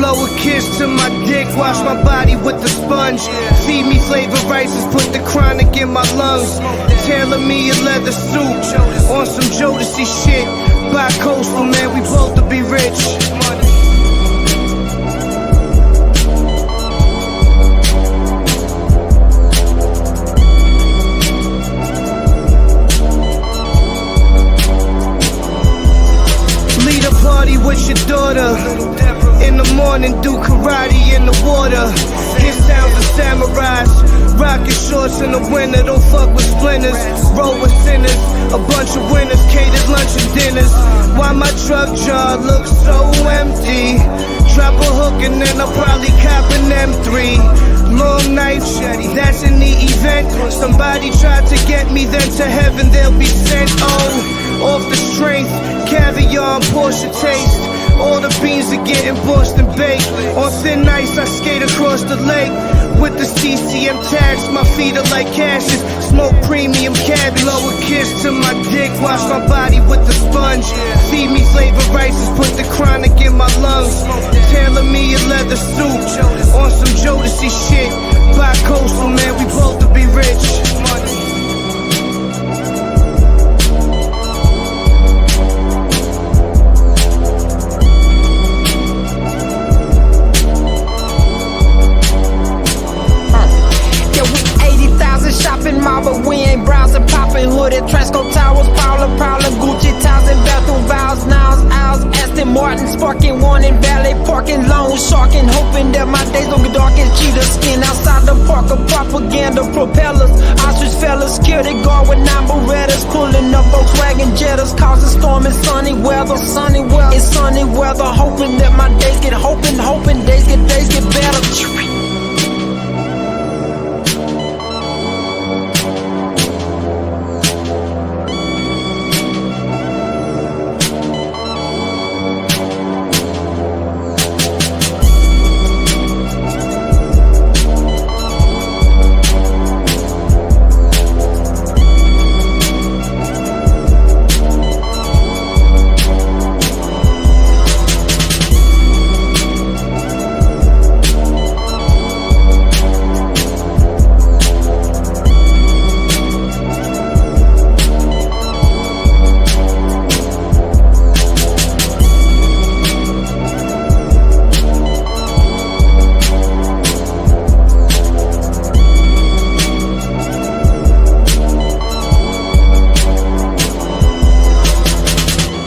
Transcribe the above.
Blow a kiss to my dick, wash my body with the sponge. Feed me flavored rices, put the chronic in my lungs. Tailor me a leather suit, on some Jodeci shit. Bi-coastal, man, we both to be rich. Lead a party with your daughter. In the morning, do karate in the water. His sounds of samurais. Rockin' shorts in the winter, don't fuck with splinters. Roll with sinners, a bunch of winners. Catered lunch and dinners. Why my truck jar looks so empty? Drop a hook and then I'll probably cop an M3. Long night, that's in the event. Somebody tried to get me, then to heaven they'll be sent. Oh, off the strength, caviar and Porsche taste. All the beans are getting Boston baked. On thin ice, I skate across the lake with the CCM tags. My feet are like ashes. Smoke premium cabbage. Blow a kiss to my dick, wash my body with the sponge. Feed me flavored rices, put the chronic in my lungs. Tailor me a leather suit, on some Jodeci shit. Bi-coastal, man, we both to be rich. Shopping mall, but we ain't browsing, popping hooded Tresco Towers, Paula, Gucci towels and bathroom vows, nows, owls, Aston Martin, sparking one in valet parking, loan sharking, hoping that my days don't get dark as cheetah skin outside the park of propaganda propellers, ostrich fellas, security guard with 9 Berettas, pulling up Volkswagen Jettas, causing storm in sunny weather, it's sunny weather, hoping that my days get